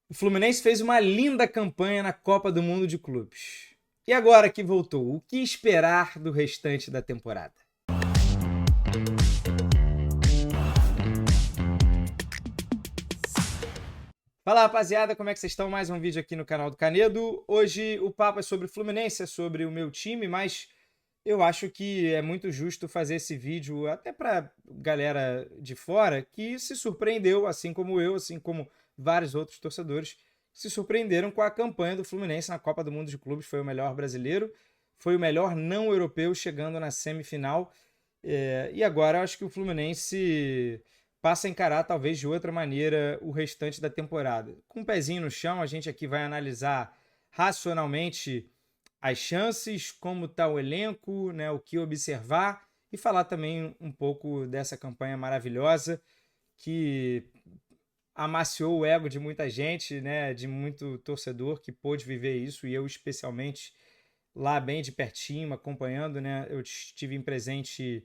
O Fluminense fez uma linda campanha na Copa do Mundo de Clubes. E agora que voltou, o que esperar do restante da temporada? Fala rapaziada, como é que vocês estão? Mais um vídeo aqui no canal do Canedo. Hoje o papo é sobre o Fluminense, é sobre o meu time, mas eu acho que é muito justo fazer esse vídeo até para galera de fora que se surpreendeu, assim como eu, assim como vários outros torcedores, se surpreenderam com a campanha do Fluminense na Copa do Mundo de Clubes. Foi o melhor brasileiro, foi o melhor não europeu, chegando na semifinal. E agora eu acho que o Fluminense passa a encarar talvez de outra maneira o restante da temporada. Com um pezinho no chão, a gente aqui vai analisar racionalmente as chances, como está o elenco, né, o que observar e falar também um pouco dessa campanha maravilhosa que amaciou o ego de muita gente, né, de muito torcedor que pôde viver isso, e eu especialmente lá bem de pertinho, acompanhando, né, eu estive presente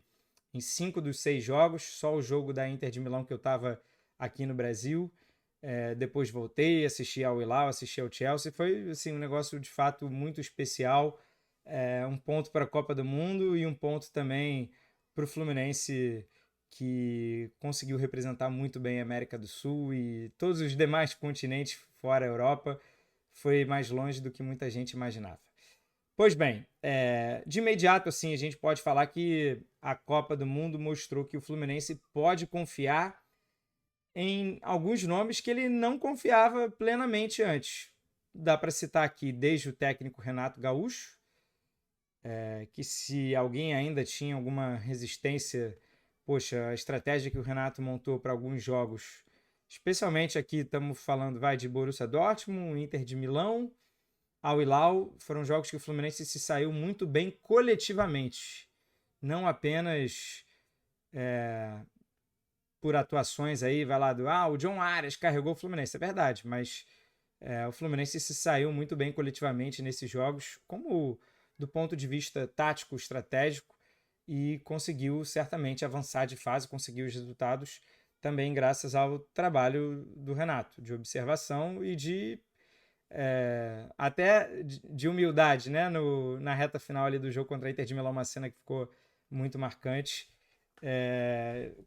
em 5 dos 6 jogos, só o jogo da Inter de Milão que eu estava aqui no Brasil. Depois voltei, assisti ao Hilal, assisti ao Chelsea. Foi assim, um negócio de fato muito especial. Um ponto para a Copa do Mundo e um ponto também para o Fluminense, que conseguiu representar muito bem a América do Sul e todos os demais continentes fora a Europa. Foi mais longe do que muita gente imaginava. Pois bem, de imediato assim, a gente pode falar que a Copa do Mundo mostrou que o Fluminense pode confiar em alguns nomes que ele não confiava plenamente antes. Dá para citar aqui desde o técnico Renato Gaúcho, que se alguém ainda tinha alguma resistência, poxa, a estratégia que o Renato montou para alguns jogos, especialmente aqui estamos falando vai de Borussia Dortmund, Inter de Milão, Al Hilal, foram jogos que o Fluminense se saiu muito bem coletivamente, não apenas por atuações aí, vai lá o John Arias carregou o Fluminense, é verdade, mas o Fluminense se saiu muito bem coletivamente nesses jogos, como do ponto de vista tático, estratégico, e conseguiu certamente avançar de fase, conseguiu os resultados também graças ao trabalho do Renato, de observação e de até de humildade, né? Na reta final ali do jogo contra a Inter de Milão, uma cena que ficou muito marcante,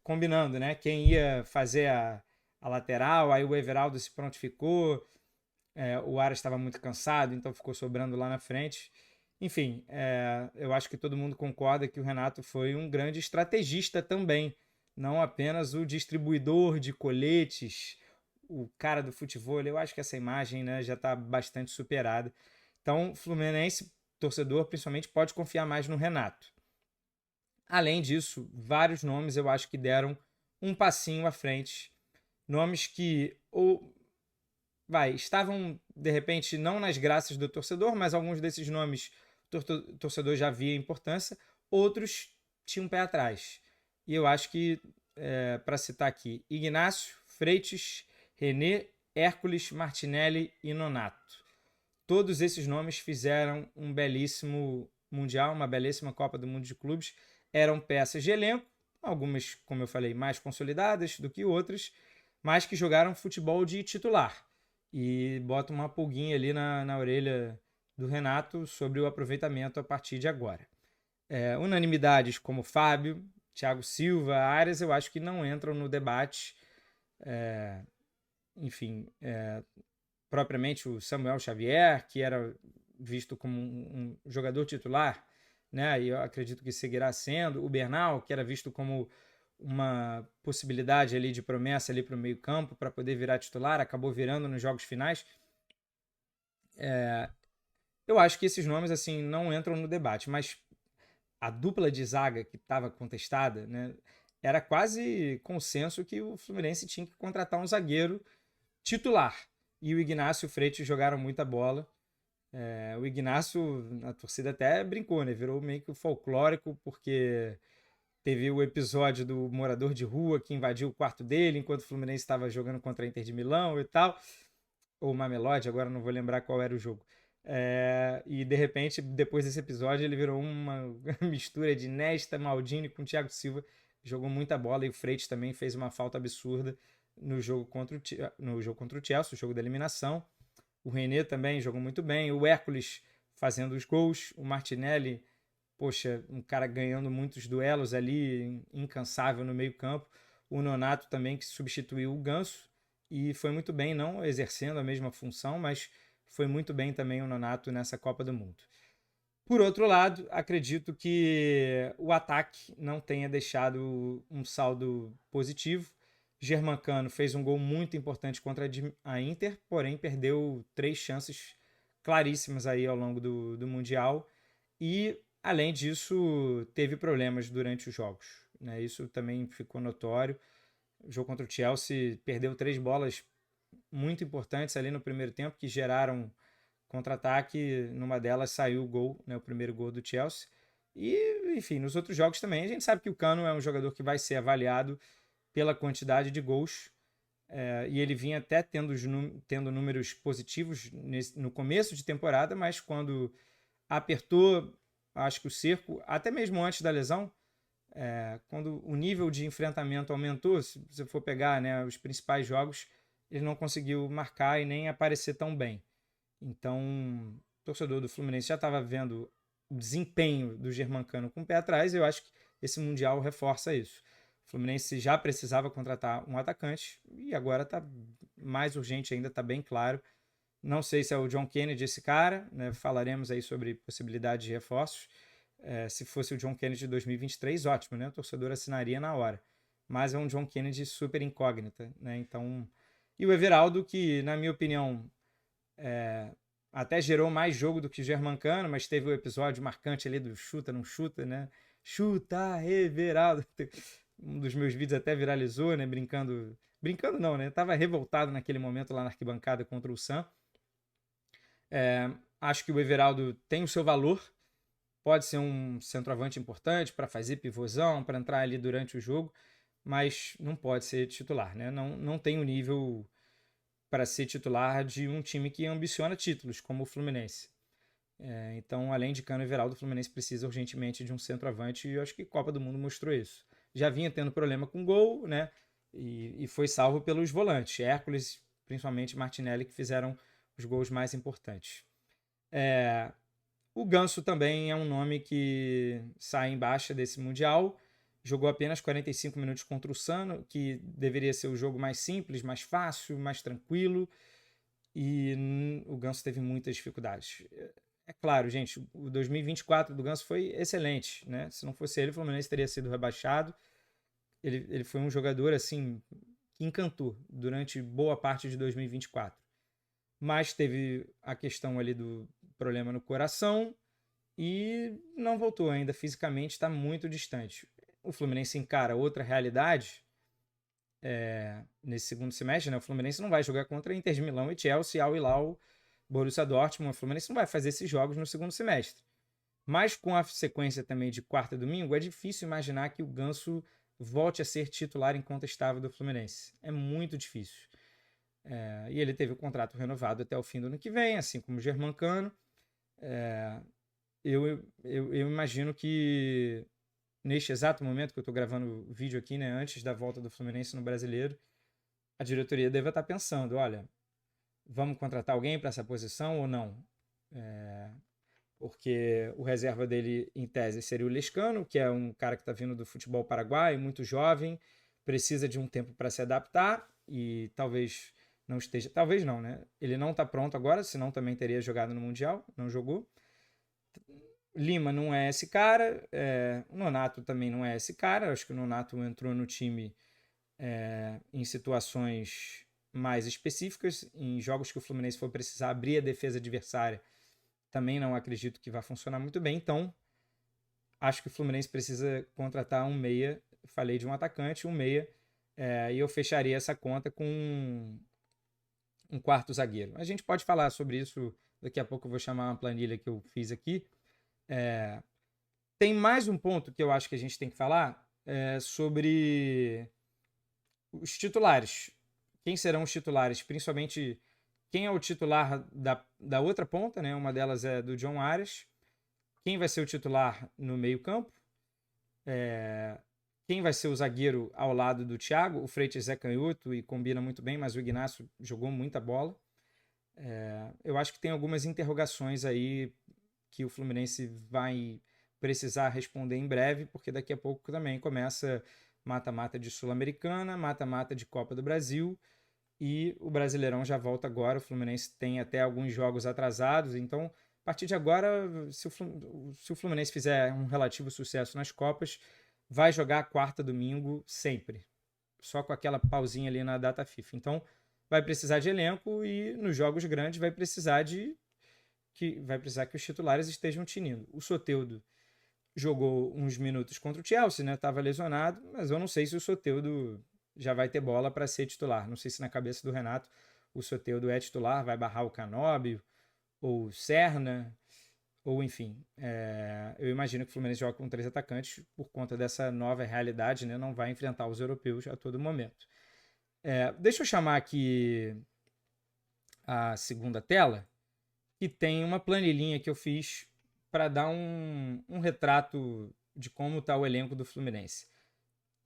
combinando, né? Quem ia fazer a lateral, aí o Everaldo se prontificou, o Aras estava muito cansado, então ficou sobrando lá na frente. Enfim, eu acho que todo mundo concorda que o Renato foi um grande estrategista também, não apenas o distribuidor de coletes, o cara do futebol. Eu acho que essa imagem, né, já está bastante superada. Então, o Fluminense, torcedor principalmente, pode confiar mais no Renato. Além disso, vários nomes eu acho que deram um passinho à frente. Nomes que estavam de repente não nas graças do torcedor, mas alguns desses nomes o torcedor já via importância, outros tinham um pé atrás. E eu acho que, para citar aqui, Ignacio, Freitas, René, Hércules, Martinelli e Nonato. Todos esses nomes fizeram um belíssimo Mundial, uma belíssima Copa do Mundo de Clubes. Eram peças de elenco, algumas, como eu falei, mais consolidadas do que outras, mas que jogaram futebol de titular. E bota uma pulguinha ali na orelha do Renato sobre o aproveitamento a partir de agora. Unanimidades como Fábio, Thiago Silva, Arias, eu acho que não entram no debate. Enfim, propriamente o Samuel Xavier, que era visto como um jogador titular, né? E eu acredito que seguirá sendo. O Bernal, que era visto como uma possibilidade ali de promessa ali para o meio-campo para poder virar titular, acabou virando nos jogos finais. Eu acho que esses nomes assim não entram no debate, mas a dupla de zaga que estava contestada, né, era quase consenso que o Fluminense tinha que contratar um zagueiro titular. E o Ignacio e o Freitas jogaram muita bola. O Ignacio, a torcida até brincou, né? Virou meio que folclórico, porque teve o episódio do morador de rua que invadiu o quarto dele enquanto o Fluminense estava jogando contra a Inter de Milão e tal. Ou Mamelodi, agora não vou lembrar qual era o jogo. E de repente, depois desse episódio, ele virou uma mistura de Nesta, Maldini com Thiago Silva. Jogou muita bola e o Freitas também fez uma falta absurda. no jogo contra o Chelsea, o jogo da eliminação. O René também jogou muito bem. O Hércules fazendo os gols. O Martinelli, poxa, um cara ganhando muitos duelos ali, incansável no meio campo. O Nonato também, que substituiu o Ganso. E foi muito bem, não exercendo a mesma função, mas foi muito bem também o Nonato nessa Copa do Mundo. Por outro lado, acredito que o ataque não tenha deixado um saldo positivo. Germancano fez um gol muito importante contra a Inter, porém perdeu 3 chances claríssimas aí ao longo do Mundial. E, além disso, teve problemas durante os jogos, né? Isso também ficou notório. O jogo contra o Chelsea perdeu 3 bolas muito importantes ali no primeiro tempo que geraram contra-ataque. Numa delas saiu o gol, né, o primeiro gol do Chelsea. E, enfim, nos outros jogos também. A gente sabe que o Cano é um jogador que vai ser avaliado pela quantidade de gols. E ele vinha até tendo números positivos no começo de temporada, mas quando apertou, acho que o cerco, até mesmo antes da lesão, quando o nível de enfrentamento aumentou, se você for pegar, né, os principais jogos, ele não conseguiu marcar e nem aparecer tão bem. Então, o torcedor do Fluminense já estava vendo o desempenho do Germancano com o pé atrás, e eu acho que esse Mundial reforça isso. O Fluminense já precisava contratar um atacante e agora está mais urgente ainda, está bem claro. Não sei se é o John Kennedy esse cara, né? Falaremos aí sobre possibilidade de reforços. Se fosse o John Kennedy de 2023, ótimo, né? O torcedor assinaria na hora. Mas é um John Kennedy super incógnita, né? Então, e o Everaldo, que na minha opinião até gerou mais jogo do que o Germancano, mas teve o episódio marcante ali do chuta, não chuta, né? Chuta, Everaldo. Um dos meus vídeos até viralizou, né? Brincando não, né? Tava revoltado naquele momento lá na arquibancada contra o Sam. Acho que o Everaldo tem o seu valor, pode ser um centroavante importante para fazer pivôzão, para entrar ali durante o jogo, mas não pode ser titular, né? Não tem o nível para ser titular de um time que ambiciona títulos, como o Fluminense. Então, além de Cano e Everaldo, o Fluminense precisa urgentemente de um centroavante, e eu acho que a Copa do Mundo mostrou isso. Já vinha tendo problema com gol, né? E foi salvo pelos volantes, Hércules, principalmente Martinelli, que fizeram os gols mais importantes. O Ganso também é um nome que sai em baixa desse Mundial. Jogou apenas 45 minutos contra o Sano, que deveria ser o jogo mais simples, mais fácil, mais tranquilo. E o Ganso teve muitas dificuldades. É claro, gente, o 2024 do Ganso foi excelente, né? Se não fosse ele, o Fluminense teria sido rebaixado. Ele foi um jogador, assim, que encantou durante boa parte de 2024. Mas teve a questão ali do problema no coração e não voltou ainda. Fisicamente está muito distante. O Fluminense encara outra realidade nesse segundo semestre, né? O Fluminense não vai jogar contra Inter de Milão e Chelsea, Al Hilal, Borussia Dortmund. O Fluminense não vai fazer esses jogos no segundo semestre. Mas com a sequência também de quarta e domingo, é difícil imaginar que o Ganso volte a ser titular incontestável do Fluminense. É muito difícil. E ele teve o contrato renovado até o fim do ano que vem, assim como o Germancano. Eu imagino que neste exato momento que eu estou gravando o vídeo aqui, né, antes da volta do Fluminense no Brasileiro, a diretoria deve estar pensando, olha, vamos contratar alguém para essa posição ou não? Porque o reserva dele, em tese, seria o Lescano, que é um cara que está vindo do futebol paraguaio, muito jovem, precisa de um tempo para se adaptar e talvez não esteja... Talvez não, né? Ele não está pronto agora, senão também teria jogado no Mundial, não jogou. Lima não é esse cara, o Nonato também não é esse cara. Acho que o Nonato entrou no time em situações mais específicas, em jogos que o Fluminense for precisar abrir a defesa adversária. Também não acredito que vai funcionar muito bem, então acho que o Fluminense precisa contratar um meia. Falei de um atacante, um meia, e eu fecharia essa conta com um quarto zagueiro. A gente pode falar sobre isso, daqui a pouco eu vou chamar uma planilha que eu fiz aqui. Tem mais um ponto que eu acho que a gente tem que falar sobre os titulares. Quem serão os titulares? Principalmente quem é o titular da outra ponta, né? Uma delas é do John Arias. Quem vai ser o titular no meio-campo? quem vai ser o zagueiro ao lado do Thiago. O Freitas é canhoto e combina muito bem, mas o Ignacio jogou muita bola. Eu acho que tem algumas interrogações aí que o Fluminense vai precisar responder em breve, porque daqui a pouco também começa mata-mata de Sul-Americana, mata-mata de Copa do Brasil, e o Brasileirão já volta agora. O Fluminense tem até alguns jogos atrasados, então a partir de agora, se o Fluminense fizer um relativo sucesso nas Copas, vai jogar quarta, domingo, sempre. Só com aquela pausinha ali na data FIFA. Então, vai precisar de elenco e nos jogos grandes vai precisar que os titulares estejam tinindo. O Soteldo jogou uns minutos contra o Chelsea, né? Tava lesionado, mas eu não sei se o Soteldo já vai ter bola para ser titular. Não sei se na cabeça do Renato o Soteldo é titular, vai barrar o Canóbio ou o Serna, ou enfim. Eu imagino que o Fluminense joga com 3 atacantes por conta dessa nova realidade, né? Não vai enfrentar os europeus a todo momento. Deixa eu chamar aqui a segunda tela, que tem uma planilhinha que eu fiz para dar um retrato de como está o elenco do Fluminense.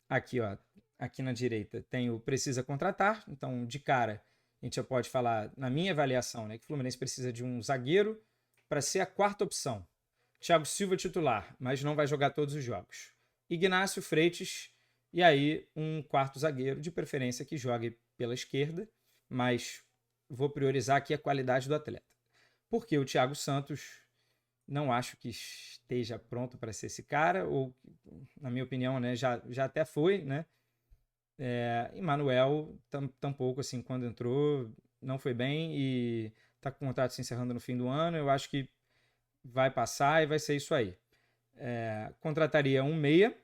Aqui, ó, aqui na direita tem o precisa contratar. Então, de cara, a gente já pode falar, na minha avaliação, né, que o Fluminense precisa de um zagueiro para ser a quarta opção. Thiago Silva titular, mas não vai jogar todos os jogos. Ignacio, Freitas, e aí um quarto zagueiro, de preferência que jogue pela esquerda, mas vou priorizar aqui a qualidade do atleta. Porque o Thiago Santos não acho que esteja pronto para ser esse cara, ou, na minha opinião, né, já até foi, né? E Manuel tampouco, assim, quando entrou, não foi bem e está com o contrato se encerrando no fim do ano. Eu acho que vai passar e vai ser isso aí. Contrataria um meia,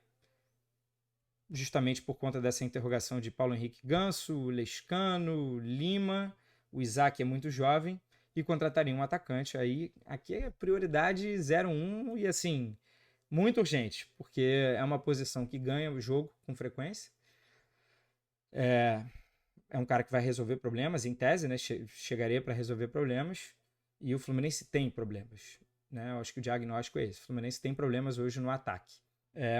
justamente por conta dessa interrogação de Paulo Henrique Ganso, Lescano, Lima. O Isaac é muito jovem. E contrataria um atacante. Aí, aqui é prioridade 0-1 e, assim, muito urgente, porque é uma posição que ganha o jogo com frequência. É um cara que vai resolver problemas, em tese, né? Chegaria para resolver problemas. E o Fluminense tem problemas, né? Eu acho que o diagnóstico é esse. O Fluminense tem problemas hoje no ataque.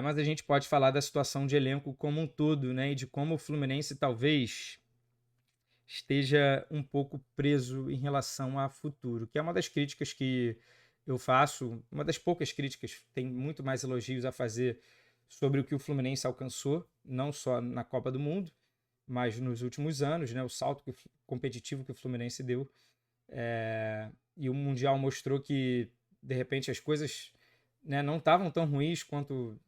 Mas a gente pode falar da situação de elenco como um todo, né? E de como o Fluminense talvez esteja um pouco preso em relação a futuro, que é uma das críticas que eu faço, uma das poucas críticas, tem muito mais elogios a fazer sobre o que o Fluminense alcançou, não só na Copa do Mundo, mas nos últimos anos, né? O salto competitivo que o Fluminense deu. E o Mundial mostrou que, de repente, as coisas, né, não estavam tão ruins quanto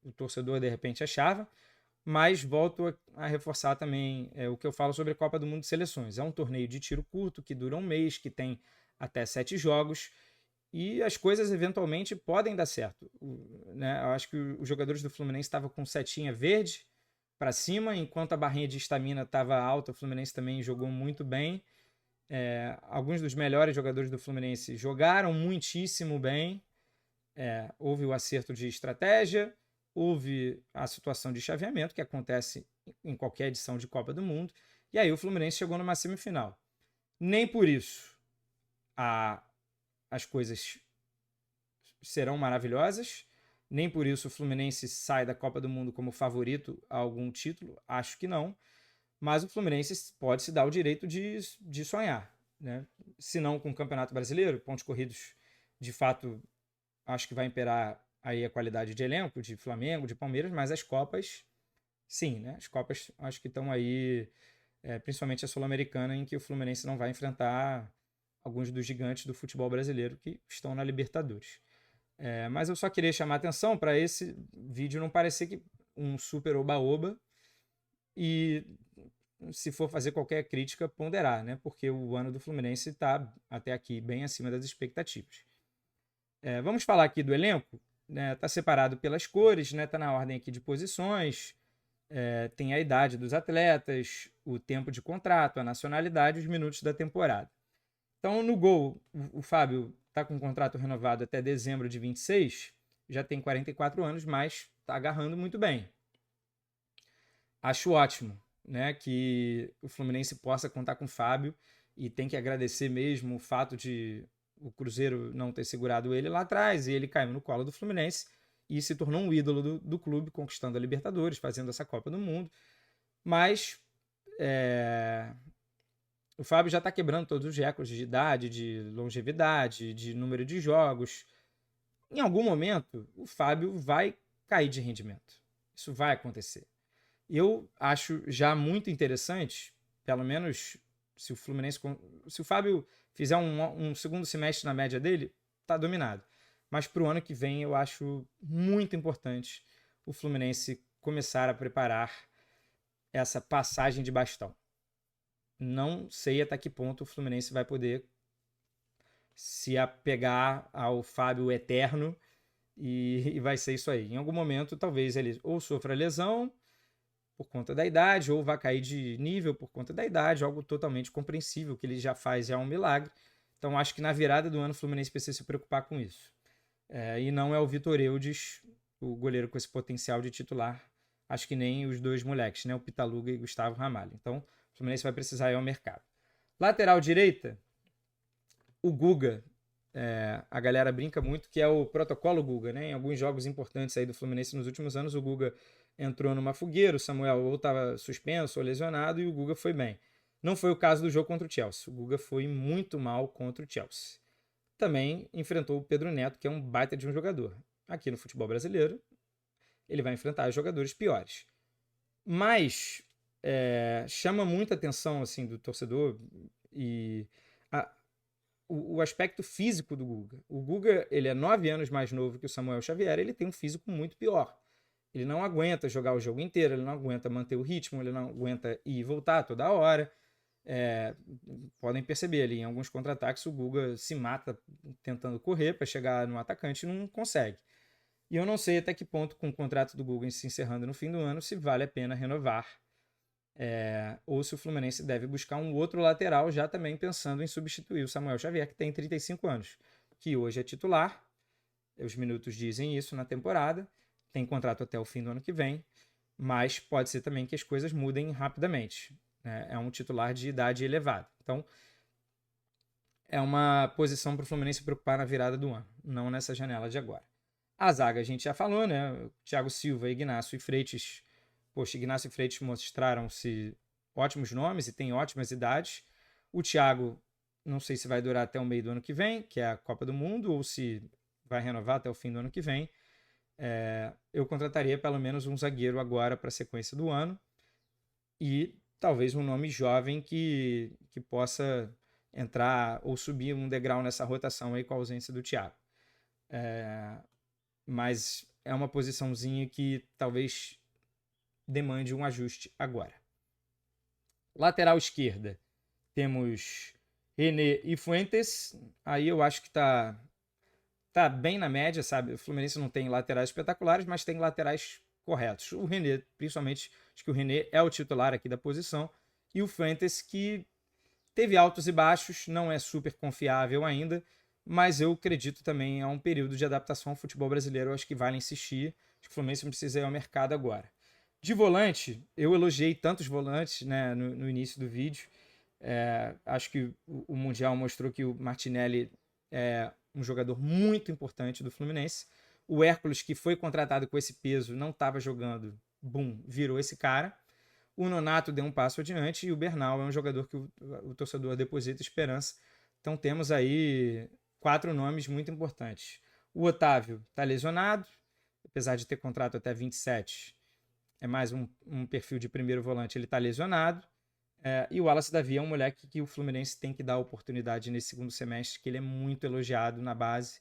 o torcedor, de repente, achava. Mas volto a reforçar também o que eu falo sobre a Copa do Mundo de Seleções. É um torneio de tiro curto, que dura um mês, que tem até 7 jogos, e as coisas eventualmente podem dar certo. Né? Eu acho que os jogadores do Fluminense estavam com setinha verde para cima, enquanto a barrinha de estamina estava alta, o Fluminense também jogou muito bem. Alguns dos melhores jogadores do Fluminense jogaram muitíssimo bem. Houve o acerto de estratégia, houve a situação de chaveamento que acontece em qualquer edição de Copa do Mundo, e aí o Fluminense chegou numa semifinal. Nem por isso as coisas serão maravilhosas, nem por isso o Fluminense sai da Copa do Mundo como favorito a algum título, acho que não, mas o Fluminense pode se dar o direito de sonhar, né? Se não com o Campeonato Brasileiro, pontos corridos, de fato, acho que vai imperar aí a qualidade de elenco, de Flamengo, de Palmeiras, mas as Copas, sim, né? As Copas acho que estão aí, principalmente a Sul-Americana, em que o Fluminense não vai enfrentar alguns dos gigantes do futebol brasileiro que estão na Libertadores. Mas eu só queria chamar a atenção para esse vídeo não parecer que um super oba-oba e, se for fazer qualquer crítica, ponderar, né? Porque o ano do Fluminense está até aqui bem acima das expectativas. Vamos falar aqui do elenco. Está separado pelas cores, né? Está na ordem aqui de posições, tem a idade dos atletas, o tempo de contrato, a nacionalidade, os minutos da temporada. Então, no gol, o Fábio está com um contrato renovado até dezembro de 26, já tem 44 anos, mas está agarrando muito bem. Acho ótimo, né, que o Fluminense possa contar com o Fábio, e tem que agradecer mesmo o fato de o Cruzeiro não ter segurado ele lá atrás, e ele caiu no colo do Fluminense, e se tornou um ídolo do clube, conquistando a Libertadores, fazendo essa Copa do Mundo. Mas o Fábio já está quebrando todos os recordes de idade, de longevidade, de número de jogos. Em algum momento, o Fábio vai cair de rendimento. Isso vai acontecer. Eu acho já muito interessante, pelo menos se o Fábio fizer um segundo semestre na média dele, tá dominado. Mas para o ano que vem eu acho muito importante o Fluminense começar a preparar essa passagem de bastão. Não sei até que ponto o Fluminense vai poder se apegar ao Fábio eterno e vai ser isso aí. Em algum momento, talvez ele ou sofra lesão por conta da idade, ou vai cair de nível por conta da idade, algo totalmente compreensível, que ele já faz é um milagre. Então, acho que na virada do ano o Fluminense precisa se preocupar com isso. E não é o Vitor Eudes, o goleiro com esse potencial de titular. Acho que nem os dois moleques, né? O Pitaluga e Gustavo Ramalho. Então, o Fluminense vai precisar ir ao mercado. Lateral direita, o Guga. A galera brinca muito que é o protocolo Guga, né? Em alguns jogos importantes aí do Fluminense nos últimos anos, o Guga entrou numa fogueira, o Samuel ou estava suspenso ou lesionado e o Guga foi bem. Não foi o caso do jogo contra o Chelsea. O Guga foi muito mal contra o Chelsea. Também enfrentou o Pedro Neto, que é um baita de um jogador. Aqui no futebol brasileiro, ele vai enfrentar jogadores piores. Mas chama muita atenção assim, do torcedor e o aspecto físico do Guga. O Guga, ele é 9 anos mais novo que o Samuel Xavier, ele tem um físico muito pior. Ele não aguenta jogar o jogo inteiro, ele não aguenta manter o ritmo, ele não aguenta ir e voltar toda hora. Podem perceber ali, em alguns contra-ataques o Guga se mata tentando correr para chegar no atacante e não consegue. E eu não sei até que ponto, com o contrato do Guga se encerrando no fim do ano, se vale a pena renovar. Ou se o Fluminense deve buscar um outro lateral, já também pensando em substituir o Samuel Xavier, que tem 35 anos, que hoje é titular. Os minutos dizem isso na temporada. Tem contrato até o fim do ano que vem, mas pode ser também que as coisas mudem rapidamente. É um titular de idade elevada. Então, é uma posição para o Fluminense se preocupar na virada do ano, não nessa janela de agora. A zaga a gente já falou, né? Thiago Silva, Ignacio e Freitas. Poxa, Ignacio e Freitas mostraram-se ótimos nomes e têm ótimas idades. O Thiago, não sei se vai durar até o meio do ano que vem, que é a Copa do Mundo, ou se vai renovar até o fim do ano que vem. Eu contrataria pelo menos um zagueiro agora para a sequência do ano e talvez um nome jovem que possa entrar ou subir um degrau nessa rotação aí com a ausência do Thiago. Mas é uma posiçãozinha que talvez demande um ajuste agora. Lateral esquerda, temos René e Fuentes. Aí eu acho que tá bem na média, sabe? O Fluminense não tem laterais espetaculares, mas tem laterais corretos. O René, principalmente, acho que o René é o titular aqui da posição. E o Fuentes, que teve altos e baixos, não é super confiável ainda, mas eu acredito também a um período de adaptação ao futebol brasileiro. Eu acho que vale insistir. Acho que o Fluminense precisa ir ao mercado agora. De volante, eu elogiei tantos volantes, né, no início do vídeo. Acho que o Mundial mostrou que o Martinelli é um jogador muito importante do Fluminense. O Hércules, que foi contratado com esse peso, não estava jogando, virou esse cara. O Nonato deu um passo adiante e o Bernal é um jogador que o torcedor deposita esperança. Então temos aí 4 nomes muito importantes. O Otávio está lesionado, apesar de ter contrato até 27, é mais um perfil de primeiro volante, ele está lesionado. E o Wallace Davi é um moleque que o Fluminense tem que dar oportunidade nesse segundo semestre, que ele é muito elogiado na base,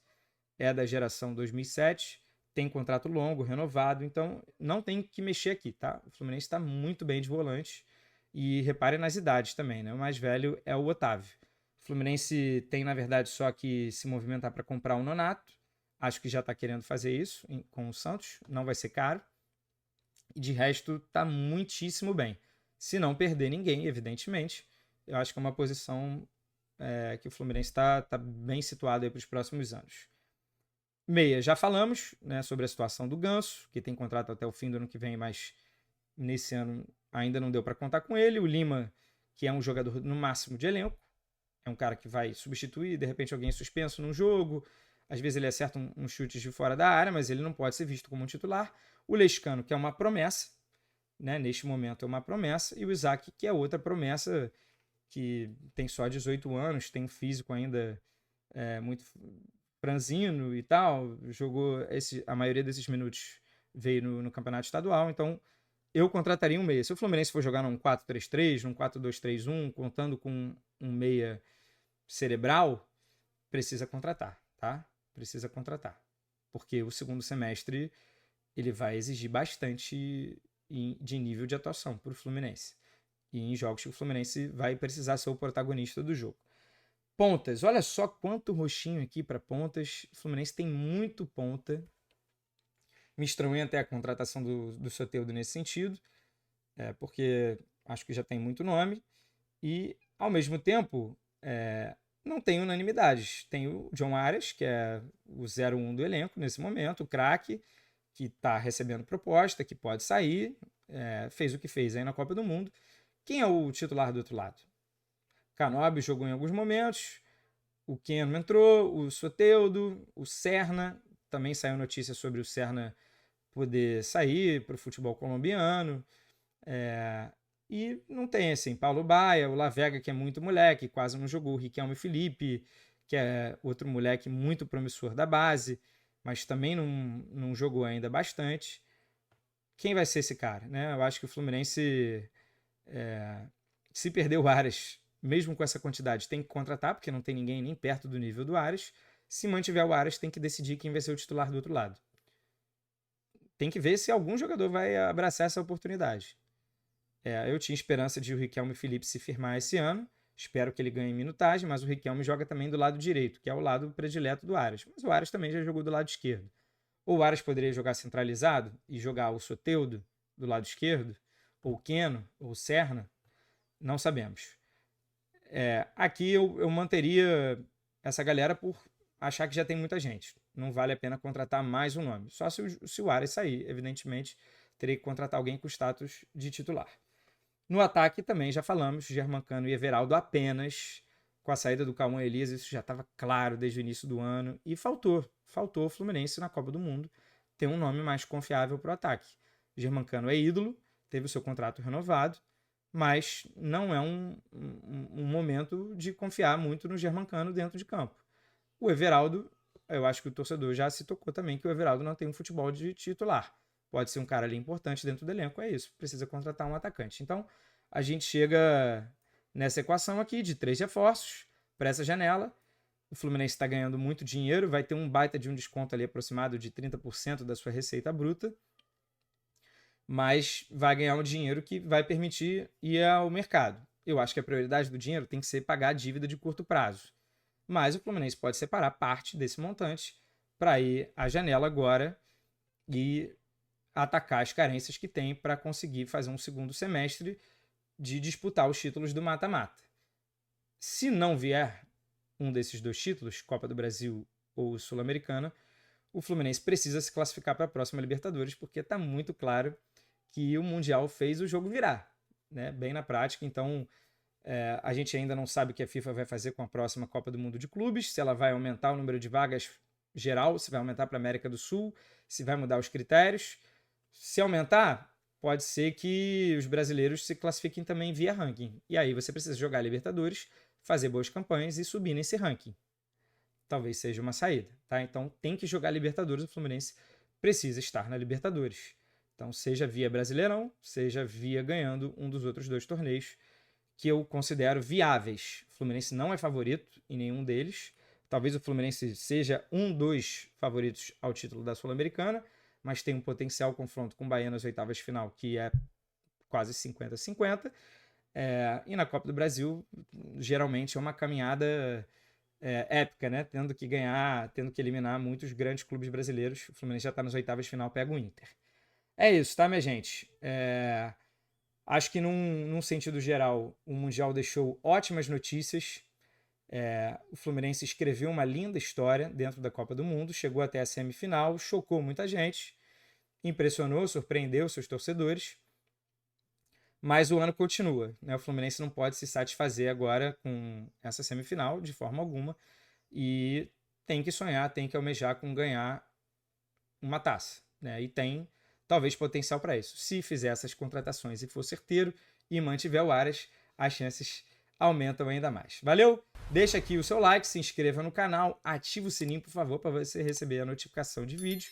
é da geração 2007, tem contrato longo, renovado, então não tem que mexer aqui, tá? O Fluminense está muito bem de volante e repare nas idades também, né? O mais velho é o Otávio. O Fluminense tem, na verdade, só que se movimentar para comprar o Nonato, acho que já está querendo fazer isso com o Santos, não vai ser caro. E de resto, tá muitíssimo bem. Se não perder ninguém, evidentemente, eu acho que é uma posição que o Fluminense está bem situado para os próximos anos. Meia, já falamos, né, sobre a situação do Ganso, que tem contrato até o fim do ano que vem, mas nesse ano ainda não deu para contar com ele. O Lima, que é um jogador no máximo de elenco, é um cara que vai substituir, de repente alguém é suspenso num jogo, Às vezes ele acerta uns chutes de fora da área, mas ele não pode ser visto como um titular. O Lescano, que é uma promessa, né? Neste momento é uma promessa. E o Isaac, que é outra promessa, que tem só 18 anos, tem um físico ainda muito franzino e tal. Jogou a maioria desses minutos veio no campeonato estadual, então eu contrataria um meia. Se o Fluminense for jogar num 4-3-3, num 4-2-3-1, contando com um meia cerebral, precisa contratar, tá? Precisa contratar. Porque o segundo semestre ele vai exigir bastante de nível de atuação para o Fluminense. E em jogos que o Fluminense vai precisar ser o protagonista do jogo. Pontas, olha só quanto roxinho aqui para pontas. O Fluminense tem muito ponta. Me estranhei até a contratação do Soteldo nesse sentido, porque acho que já tem muito nome. E, ao mesmo tempo, não tem unanimidades. Tem o John Arias, que é o 0-1 do elenco nesse momento, o craque, que está recebendo proposta, que pode sair, fez o que fez aí na Copa do Mundo. Quem é o titular do outro lado? Canóbio jogou em alguns momentos, o Keno entrou, o Soteldo, o Serna, também saiu notícia sobre o Serna poder sair para o futebol colombiano. E não tem assim, Paulo Baia, o Lavega, que é muito moleque, quase não jogou, o Riquelme Felipe, que é outro moleque muito promissor da base, mas também não jogou ainda bastante. Quem vai ser esse cara? Né? Eu acho que o Fluminense, se perder o Aras, mesmo com essa quantidade, tem que contratar, porque não tem ninguém nem perto do nível do Aras. Se mantiver o Aras, tem que decidir quem vai ser o titular do outro lado. Tem que ver se algum jogador vai abraçar essa oportunidade. Eu tinha esperança de o Riquelme Felipe se firmar esse ano. Espero que ele ganhe minutagem, mas o Riquelme joga também do lado direito, que é o lado predileto do Aras. Mas o Aras também já jogou do lado esquerdo. Ou o Aras poderia jogar centralizado e jogar o Soteldo do lado esquerdo, ou o Keno, ou o Serna, não sabemos. Aqui eu manteria essa galera por achar que já tem muita gente. Não vale a pena contratar mais um nome. Só se o Aras sair, evidentemente, teria que contratar alguém com status de titular. No ataque também já falamos, Germancano e Everaldo apenas. Com a saída do Cauã Elias, isso já estava claro desde o início do ano. E faltou o Fluminense na Copa do Mundo ter um nome mais confiável para o ataque. Germancano é ídolo, teve o seu contrato renovado, mas não é um momento de confiar muito no Germancano dentro de campo. O Everaldo, eu acho que o torcedor já se tocou também que o Everaldo não tem um futebol de titular. Pode ser um cara ali importante dentro do elenco, é isso. Precisa contratar um atacante. Então, a gente chega nessa equação aqui de 3 reforços para essa janela. O Fluminense está ganhando muito dinheiro, vai ter um baita de um desconto ali aproximado de 30% da sua receita bruta, mas vai ganhar um dinheiro que vai permitir ir ao mercado. Eu acho que a prioridade do dinheiro tem que ser pagar a dívida de curto prazo. Mas o Fluminense pode separar parte desse montante para ir à janela agora e atacar as carências que tem para conseguir fazer um segundo semestre de disputar os títulos do mata-mata. Se não vier um desses dois títulos, Copa do Brasil ou Sul-Americana, o Fluminense precisa se classificar para a próxima Libertadores, porque está muito claro que o Mundial fez o jogo virar, né? Bem na prática. Então, a gente ainda não sabe o que a FIFA vai fazer com a próxima Copa do Mundo de Clubes, se ela vai aumentar o número de vagas geral, se vai aumentar para a América do Sul, se vai mudar os critérios. Se aumentar, pode ser que os brasileiros se classifiquem também via ranking. E aí você precisa jogar Libertadores, fazer boas campanhas e subir nesse ranking. Talvez seja uma saída, tá? Então tem que jogar Libertadores, o Fluminense precisa estar na Libertadores. Então seja via Brasileirão, seja via ganhando um dos outros dois torneios que eu considero viáveis. O Fluminense não é favorito em nenhum deles. Talvez o Fluminense seja um dos favoritos ao título da Sul-Americana, mas tem um potencial confronto com o Bahia nas oitavas de final, que é quase 50-50. E na Copa do Brasil, geralmente é uma caminhada épica, né? Tendo que ganhar, tendo que eliminar muitos grandes clubes brasileiros. O Fluminense já está nas oitavas de final, pega o Inter. É isso, tá, minha gente? Acho que num sentido geral, o Mundial deixou ótimas notícias. O Fluminense escreveu uma linda história dentro da Copa do Mundo, chegou até a semifinal, chocou muita gente, impressionou, surpreendeu seus torcedores, mas o ano continua, né? O Fluminense não pode se satisfazer agora com essa semifinal de forma alguma e tem que sonhar, tem que almejar com ganhar uma taça, né? E tem talvez potencial para isso. Se fizer essas contratações e for certeiro e mantiver o Arias, as chances aumentam ainda mais. Valeu? Deixa aqui o seu like, se inscreva no canal, ativa o sininho, por favor, para você receber a notificação de vídeo.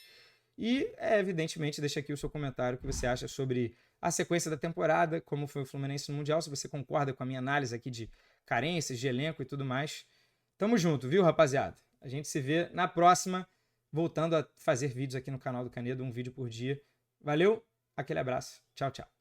E, evidentemente, deixa aqui o seu comentário, o que você acha sobre a sequência da temporada, como foi o Fluminense no Mundial, se você concorda com a minha análise aqui de carências, de elenco e tudo mais. Tamo junto, viu, rapaziada? A gente se vê na próxima, voltando a fazer vídeos aqui no canal do Canedo, um vídeo por dia. Valeu, aquele abraço, tchau, tchau.